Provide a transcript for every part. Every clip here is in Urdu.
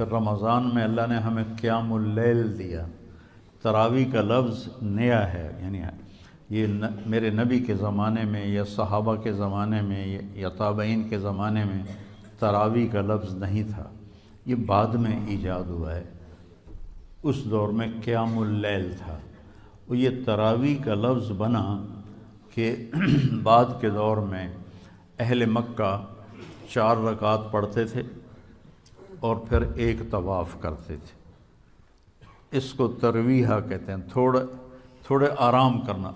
پھر رمضان میں اللہ نے ہمیں قیام اللیل دیا۔ تراویح کا لفظ نیا ہے، یعنی یہ میرے نبی کے زمانے میں یا صحابہ کے زمانے میں یا تابعین کے زمانے میں تراویح کا لفظ نہیں تھا، یہ بعد میں ایجاد ہوا ہے۔ اس دور میں قیام اللیل تھا، اور یہ تراویح کا لفظ بنا کہ بعد کے دور میں اہل مکہ 4 رکعت پڑھتے تھے اور پھر ایک طواف کرتے تھے۔ اس کو ترویحہ کہتے ہیں، تھوڑے آرام کرنا،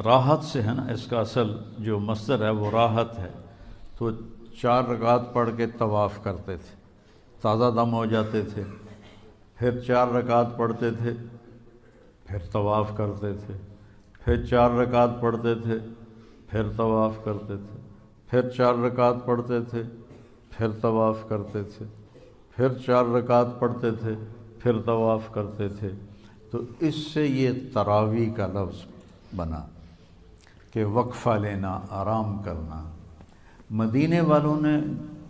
راحت سے ہے نا، اس کا اصل جو مصدر ہے وہ راحت ہے۔ تو 4 رکعت پڑھ کے طواف کرتے تھے، تازہ دم ہو جاتے تھے، پھر 4 رکعت پڑھتے تھے، پھر طواف کرتے تھے، پھر 4 رکعت پڑھتے تھے، پھر طواف کرتے تھے، پھر 4 رکعت پڑھتے تھے، پھر طواف کرتے تھے، پھر 4 رکعت پڑھتے تھے، پھر طواف کرتے تھے۔ تو اس سے یہ تراویح کا لفظ بنا کہ وقفہ لینا، آرام کرنا۔ مدینے والوں نے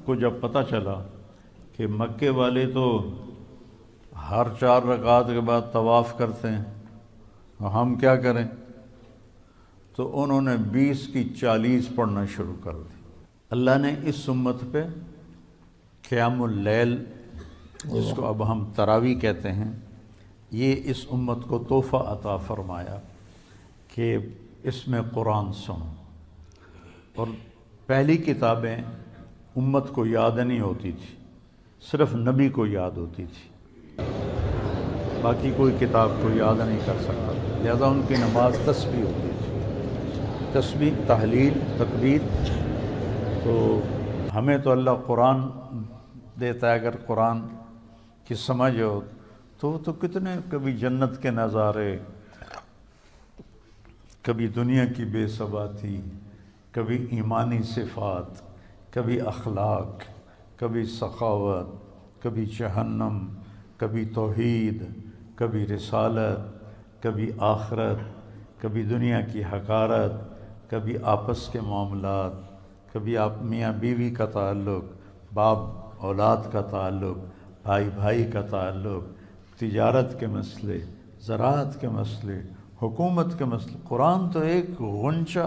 کو جب پتہ چلا کہ مکے والے تو ہر 4 رکعت کے بعد طواف کرتے ہیں، ہم کیا کریں؟ تو انہوں نے 20 کی 40 پڑھنا شروع کر دی۔ اللہ نے اس امت پہ قیام اللیل، جس کو اب ہم تراویح کہتے ہیں، یہ اس امت کو تحفہ عطا فرمایا کہ اس میں قرآن سنو۔ اور پہلی کتابیں امت کو یاد نہیں ہوتی تھی، صرف نبی کو یاد ہوتی تھی، باقی کوئی کتاب کو یاد نہیں کر سکتا، لہذا ان کی نماز تسبیح ہوتی تھی، تسبیح، تحلیل، تکبیر۔ تو ہمیں تو اللہ قرآن دیتا ہے، اگر قرآن کی سمجھ ہو تو کتنے کبھی جنت کے نظارے، کبھی دنیا کی بے ثباتی، کبھی ایمانی صفات، کبھی اخلاق، کبھی سخاوت، کبھی جہنم، کبھی توحید، کبھی رسالت، کبھی آخرت، کبھی دنیا کی حقارت، کبھی آپس کے معاملات، کبھی آپ میاں بیوی کا تعلق، باپ اولاد کا تعلق، بھائی بھائی کا تعلق، تجارت کے مسئلے، زراعت کے مسئلے، حکومت کے مسئلے۔ قرآن تو ایک غنچہ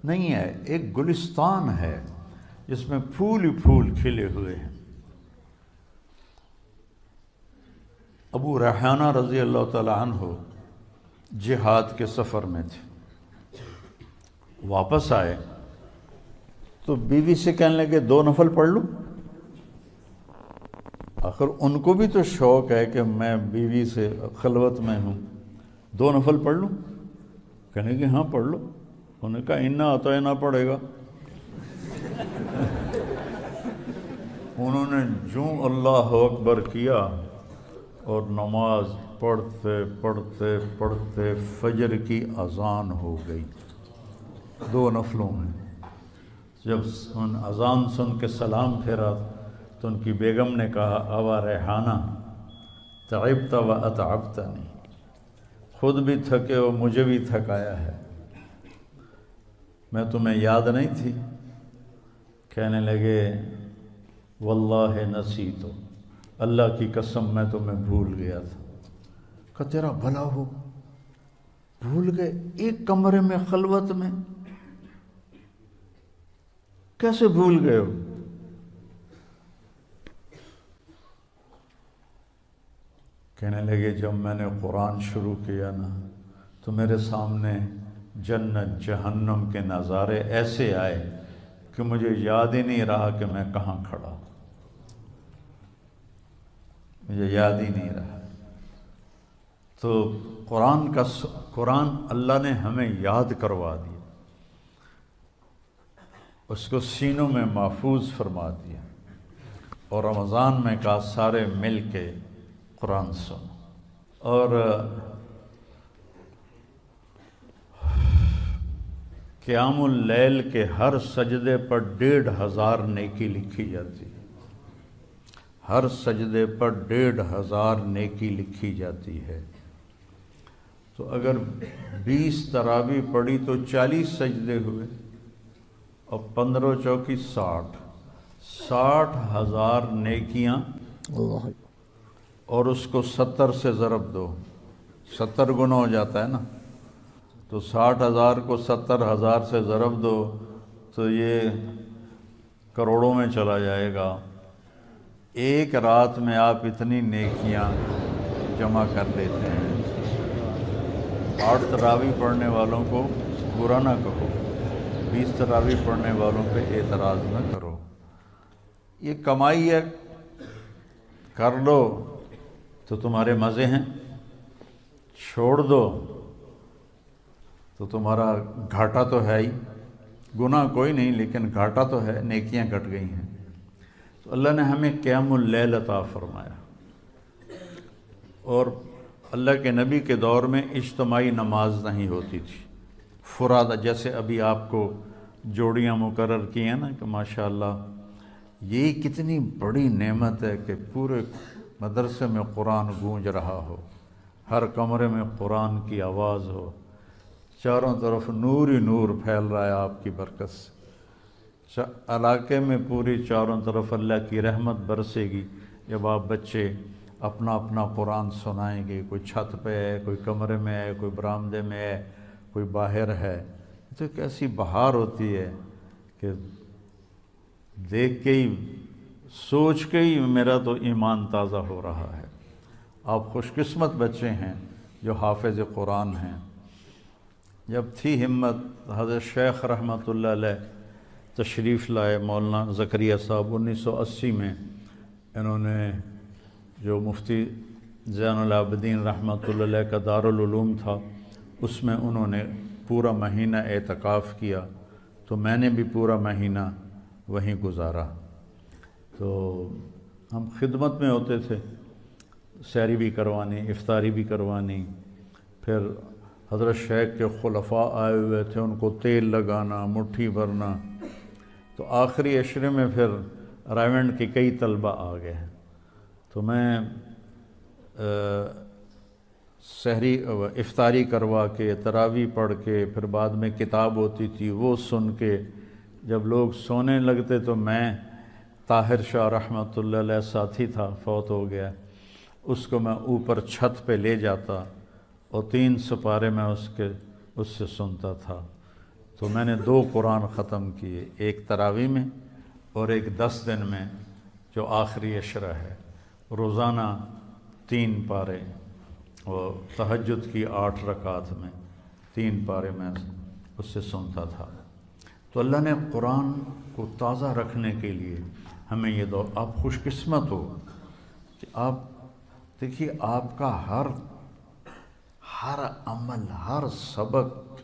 نہیں ہے، ایک گلستان ہے جس میں پھول ہی پھول کھلے ہوئے ہیں۔ ابو ریحانہ رضی اللہ تعالیٰ عنہ جہاد کے سفر میں تھے، واپس آئے تو بیوی سے کہنے لگے 2 نفل پڑھ لوں؟ آخر ان کو بھی تو شوق ہے کہ میں بیوی سے خلوت میں ہوں، 2 نفل پڑھ لوں؟ کہنے کہ ہاں پڑھ لو۔ انہوں نے کہا انا اطعنا پڑھے گا؟ انہوں نے جو اللہ اکبر کیا اور نماز پڑھتے پڑھتے پڑھتے فجر کی اذان ہو گئی 2 نفلوں میں۔ جب ان اذان سن کے سلام پھیرا تو ان کی بیگم نے کہا ابا ریحانہ تعبت و اتعبتنی، خود بھی تھکے اور مجھے بھی تھکایا ہے، میں تمہیں یاد نہیں تھی؟ کہنے لگے واللہ نسیت، اللہ کی قسم میں تمہیں بھول گیا تھا۔ کہا تیرا بھلا ہو، بھول گئے؟ ایک کمرے میں خلوت میں کیسے بھول گئے ہو؟ کہنے لگے جب میں نے قرآن شروع کیا نا تو میرے سامنے جنت جہنم کے نظارے ایسے آئے کہ مجھے یاد ہی نہیں رہا کہ میں کہاں کھڑا ہوں، مجھے یاد ہی نہیں رہا۔ تو قرآن اللہ نے ہمیں یاد کروا دیا، اس کو سینوں میں محفوظ فرما دیا، اور رمضان میں کہا سارے مل کے قرآن سنو۔ اور قیام اللیل کے ہر سجدے پر 1500 نیکی لکھی جاتی ہے، ہر سجدے پر 1500 نیکی لکھی جاتی ہے۔ تو اگر 20 تراویح پڑھی تو 40 سجدے ہوئے، اور 15 چوکی 60 60,000 نیکیاں اللہ اور اس کو 70 سے ضرب دو، 70 گنا ہو جاتا ہے نا، تو 60,000 کو 70,000 سے ضرب دو تو یہ کروڑوں میں چلا جائے گا۔ ایک رات میں آپ اتنی نیکیاں جمع کر لیتے ہیں۔ 8 تراویح پڑھنے والوں کو برا نہ کہو، 20 تراویح پڑھنے والوں پہ اعتراض نہ کرو، یہ کمائی ہے، کر لو تو تمہارے مزے ہیں، چھوڑ دو تو تمہارا گھاٹا تو ہے ہی، گناہ کوئی نہیں لیکن گھاٹا تو ہے، نیکیاں کٹ گئی ہیں۔ تو اللہ نے ہمیں قیام اللیل عطا فرمایا، اور اللہ کے نبی کے دور میں اجتماعی نماز نہیں ہوتی تھی، فرادہ، جیسے ابھی آپ کو جوڑیاں مقرر کی ہیں نا کہ ماشاءاللہ، یہ کتنی بڑی نعمت ہے کہ پورے مدرسے میں قرآن گونج رہا ہو، ہر کمرے میں قرآن کی آواز ہو، چاروں طرف نور ہی نور پھیل رہا ہے آپ کی برکت سے، علاقے میں پوری چاروں طرف اللہ کی رحمت برسے گی جب آپ بچے اپنا اپنا قرآن سنائیں گے، کوئی چھت پہ ہے، کوئی کمرے میں ہے، کوئی برآمدے میں ہے، کوئی باہر ہے، تو کیسی بہار ہوتی ہے کہ دیکھ کے ہی، سوچ کے ہی میرا تو ایمان تازہ ہو رہا ہے۔ آپ خوش قسمت بچے ہیں جو حافظ قرآن ہیں۔ جب تھی ہمت، حضرت شیخ رحمۃ اللہ علیہ تشریف لائے، مولانا زکریا صاحب 1980 میں، انہوں نے جو مفتی زین العابدین رحمۃ اللہ علیہ کا دارالعلوم تھا، اس میں انہوں نے پورا مہینہ اعتکاف کیا، تو میں نے بھی پورا مہینہ وہیں گزارا۔ تو ہم خدمت میں ہوتے تھے، سحری بھی کروانی، افطاری بھی کروانی، پھر حضرت شیخ کے خلفاء آئے ہوئے تھے، ان کو تیل لگانا، مٹھی بھرنا، تو آخری عشرے میں پھر رائیونڈ کے کئی طلبہ آ گئے، تو میں سحری افطاری کروا کے، تراویح پڑھ کے، پھر بعد میں کتاب ہوتی تھی وہ سن کے، جب لوگ سونے لگتے تو میں، طاہر شاہ رحمۃ اللہ علیہ ساتھی تھا، فوت ہو گیا، اس کو میں اوپر چھت پہ لے جاتا اور 3 سپارے میں اس سے سنتا تھا۔ تو میں نے 2 قرآن ختم کیے، ایک تراویح میں اور ایک 10 دن میں جو آخری عشرہ ہے، روزانہ 3 پارے، اور تہجد کی 8 رکعات میں 3 پارے میں اس سے سنتا تھا۔ تو اللہ نے قرآن کو تازہ رکھنے کے لیے ہمیں یہ دور، آپ خوش قسمت ہو کہ آپ دیکھیے، آپ کا ہر عمل، ہر سبق